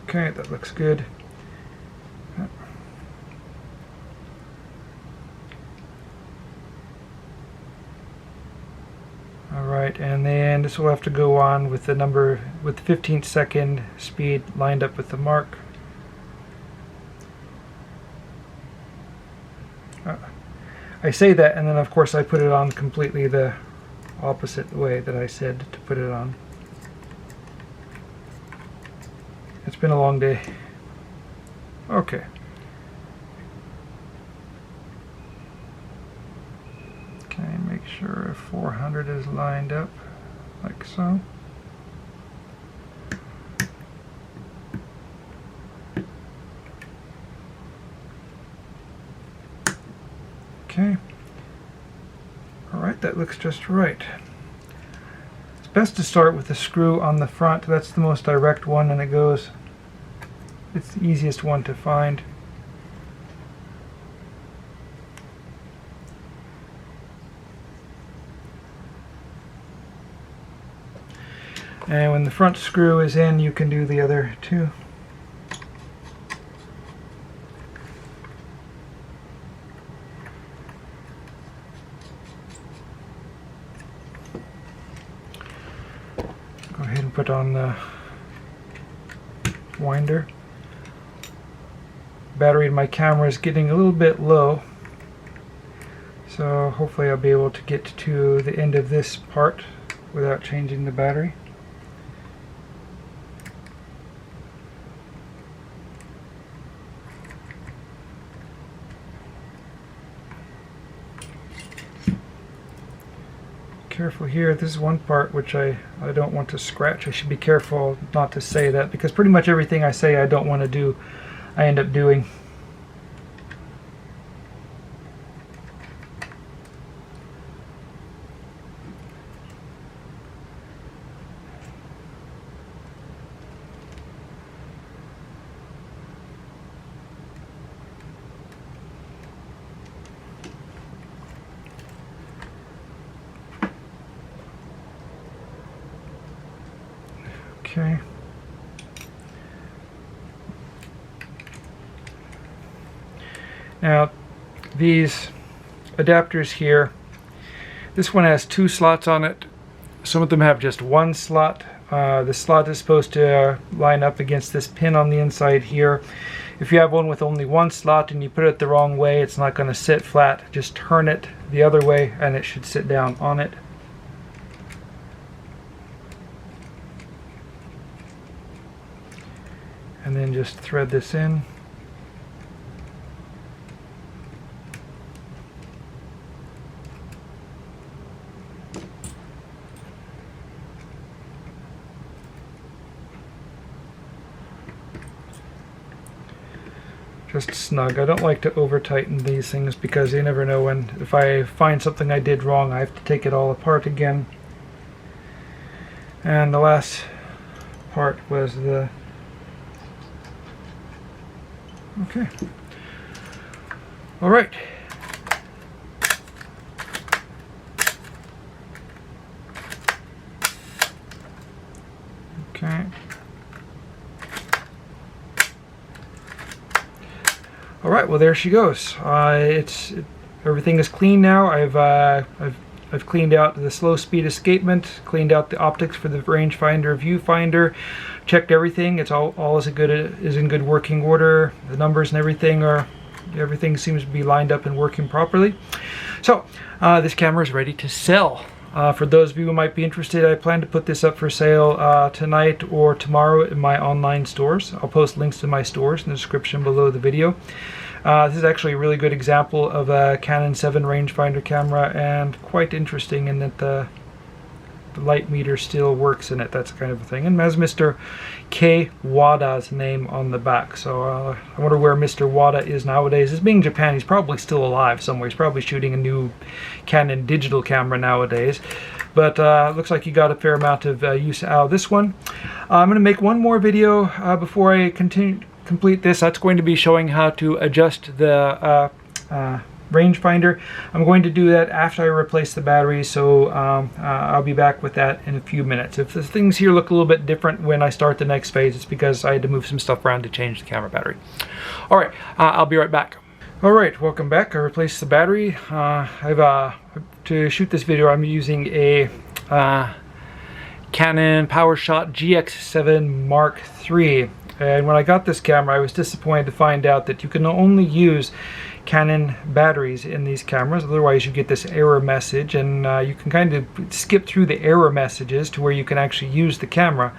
Okay, that looks good. Alright, and then this will have to go on with the 15th second speed lined up with the mark. I say that, and then of course I put it on completely the opposite way that I said to put it on. It's been a long day. Okay. Okay, make sure 400 is lined up like so. Okay. Alright, that looks just right. It's best to start with the screw on the front. That's the most direct one, and it's the easiest one to find. And when the front screw is in, you can do the other two. Go ahead and put on the winder. Battery in my camera is getting a little bit low, so hopefully I'll be able to get to the end of this part without changing the battery. Careful here. This is one part which I don't want to scratch. I should be careful not to say that, because pretty much everything I say I don't want to do, I end up doing. Okay. Now, these adapters here, this one has 2 slots on it. Some of them have just 1 slot. The slot is supposed to line up against this pin on the inside here. If you have one with only 1 slot and you put it the wrong way, it's not going to sit flat. Just turn it the other way and it should sit down on it. And then just thread this in. Just snug. I don't like to over tighten these things because you never know when, if I find something I did wrong, I have to take it all apart again. And the last part was the okay. All right. Okay. All right. Well, there she goes. Everything is clean now. I've cleaned out the slow speed escapement, cleaned out the optics for the rangefinder, viewfinder, checked everything. It's all is in good working order. The numbers and everything seems to be lined up and working properly. So this camera is ready to sell. For those of you who might be interested, I plan to put this up for sale tonight or tomorrow in my online stores. I'll post links to my stores in the description below the video. This is actually a really good example of a Canon 7 rangefinder camera, and quite interesting in that the light meter still works in it. That's kind of a thing. And has Mr. K. Wada's name on the back. So I wonder where Mr. Wada is nowadays. As being Japan, he's probably still alive somewhere. He's probably shooting a new Canon digital camera nowadays. But looks like he got a fair amount of use out of this one. I'm going to make one more video before I complete this. That's going to be showing how to adjust the rangefinder. I'm going to do that after I replace the battery, so I'll be back with that in a few minutes. If the things here look a little bit different when I start the next phase, it's because I had to move some stuff around to change the camera battery. Alright, I'll be right back. Alright, welcome back. I replaced the battery. To shoot this video, I'm using a Canon PowerShot GX7 Mark III. And when I got this camera, I was disappointed to find out that you can only use Canon batteries in these cameras. Otherwise you get this error message, and you can kind of skip through the error messages to where you can actually use the camera.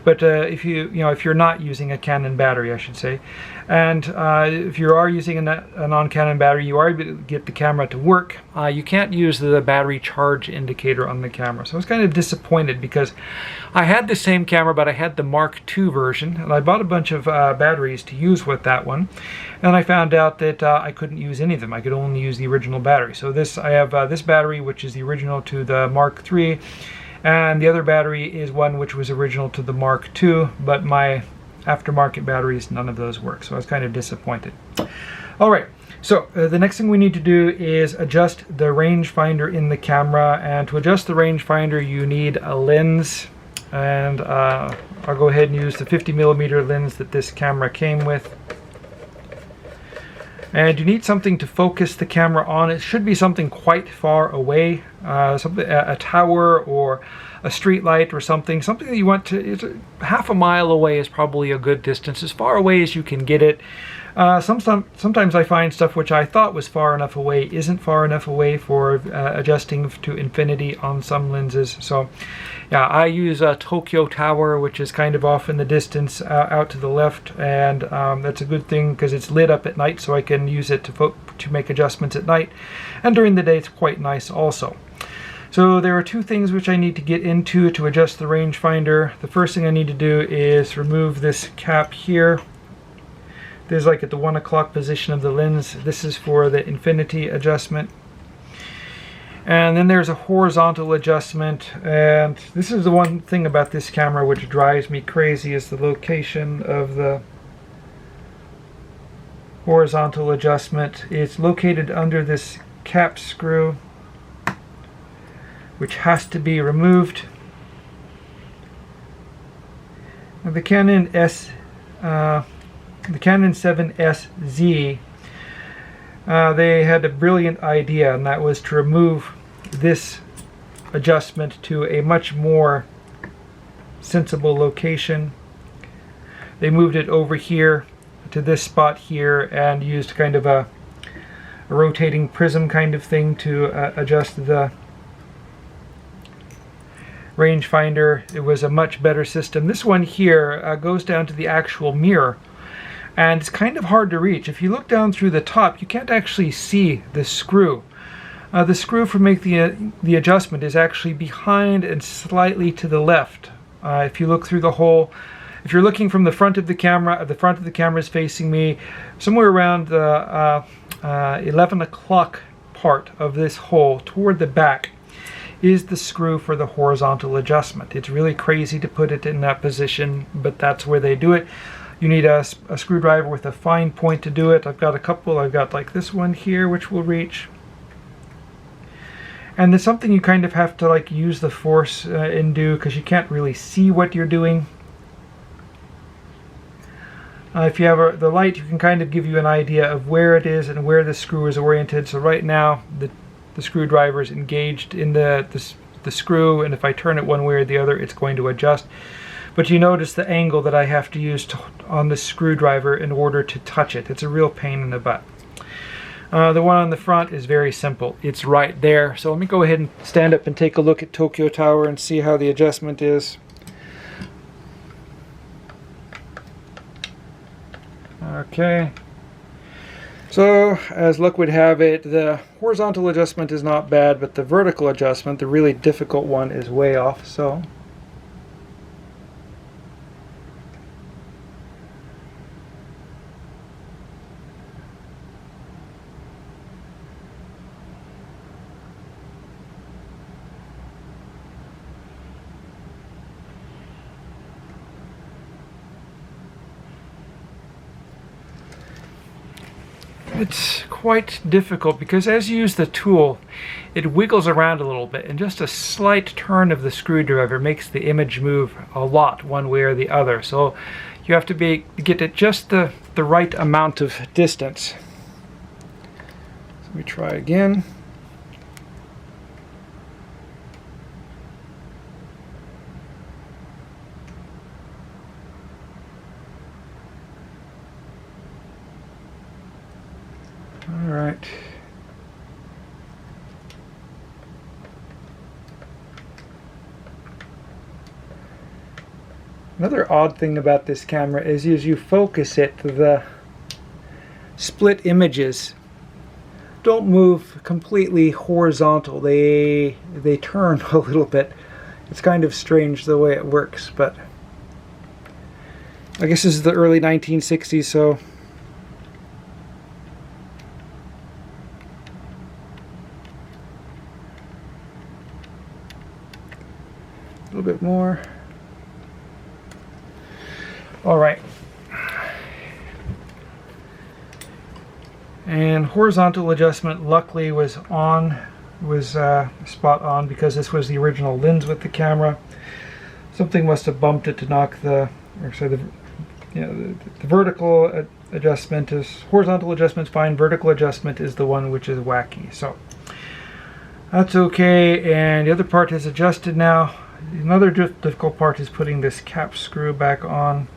But if you're not using a Canon battery, I should say, and if you are using a non-Canon battery, you are able to get the camera to work. You can't use the battery charge indicator on the camera. So I was kind of disappointed because I had the same camera, but I had the Mark II version, and I bought a bunch of batteries to use with that one, and I found out that I couldn't use any of them. I could only use the original battery. So I have this battery, which is the original to the Mark III, and the other battery is one which was original to the Mark II, but my aftermarket batteries, none of those work. So I was kind of disappointed. All right, so the next thing we need to do is adjust the rangefinder in the camera, and to adjust the rangefinder you need a lens, and I'll go ahead and use the 50mm lens that this camera came with. And you need something to focus the camera on. It should be something quite far away, a tower or a street light or something that you want to, half a mile away is probably a good distance, as far away as you can get it. Sometimes I find stuff which I thought was far enough away isn't far enough away for adjusting to infinity on some lenses. So yeah, I use a Tokyo Tower, which is kind of off in the distance out to the left, and that's a good thing because it's lit up at night, so I can use it to make adjustments at night, and during the day it's quite nice also. So there are two things which I need to get into to adjust the rangefinder. The first thing I need to do is remove this cap here. There's like at the 1 o'clock position of the lens. This is for the infinity adjustment. And then there's a horizontal adjustment, and this is the one thing about this camera which drives me crazy, is the location of the horizontal adjustment. It's located under this cap screw, which has to be removed. Now, the Canon 7SZ, they had a brilliant idea, and that was to remove this adjustment to a much more sensible location. They moved it over here to this spot here and used kind of a rotating prism kind of thing to adjust the rangefinder. It was a much better system. This one here goes down to the actual mirror, and it's kind of hard to reach. If you look down through the top, you can't actually see the screw. The screw for making the adjustment is actually behind and slightly to the left. If you look through the hole, if you're looking from the front of the camera is facing me, somewhere around the 11 o'clock part of this hole toward the back is the screw for the horizontal adjustment. It's really crazy to put it in that position, but that's where they do it. You need a screwdriver with a fine point to do it. I've got a couple. I've got like this one here, which will reach. And it's something you kind of have to like use the force and do, because you can't really see what you're doing. If you have the light, you can kind of give you an idea of where it is and where the screw is oriented. So right now, the screwdriver is engaged in the screw, and if I turn it one way or the other, it's going to adjust. But you notice the angle that I have to use on the screwdriver in order to touch it. It's a real pain in the butt. The one on the front is very simple. It's right there. So let me go ahead and stand up and take a look at Tokyo Tower and see how the adjustment is. Okay. So, as luck would have it, the horizontal adjustment is not bad, but the vertical adjustment, the really difficult one, is way off. So it's quite difficult because as you use the tool, it wiggles around a little bit, and just a slight turn of the screwdriver makes the image move a lot one way or the other. So you have to get at just the right amount of distance. So let me try again. All right. Another odd thing about this camera is as you focus it, the split images don't move completely horizontal. They turn a little bit. It's kind of strange the way it works, but I guess this is the early 1960s, so a little bit more. All right. And horizontal adjustment luckily was spot on, because this was the original lens with the camera. Something must have bumped it to knock the vertical adjustment is, horizontal adjustment's fine, vertical adjustment is the one which is wacky. So that's okay, and the other part is adjusted now. Another difficult part is putting this cap screw back on.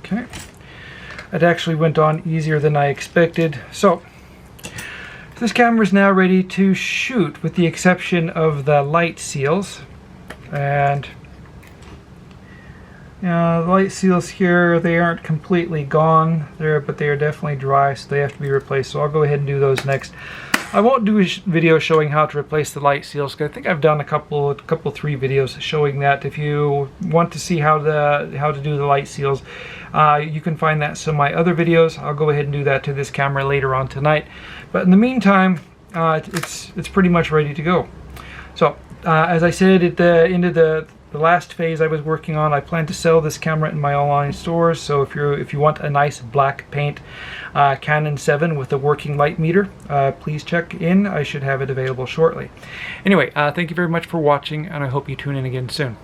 Okay, it actually went on easier than I expected. So this camera is now ready to shoot, with the exception of the light seals. And the light seals here, they aren't completely gone there, but they are definitely dry, so they have to be replaced. So I'll go ahead and do those next. I won't do a video showing how to replace the light seals, because I think I've done a couple 3 videos showing that. If you want to see how to do the light seals, you can find that in some of my other videos. I'll go ahead and do that to this camera later on tonight. But in the meantime, it's pretty much ready to go. So as I said at the end of the last phase I was working on, I plan to sell this camera in my online stores. So if you want a nice black paint Canon 7 with a working light meter, please check in. I should have it available shortly. Anyway, thank you very much for watching, and I hope you tune in again soon.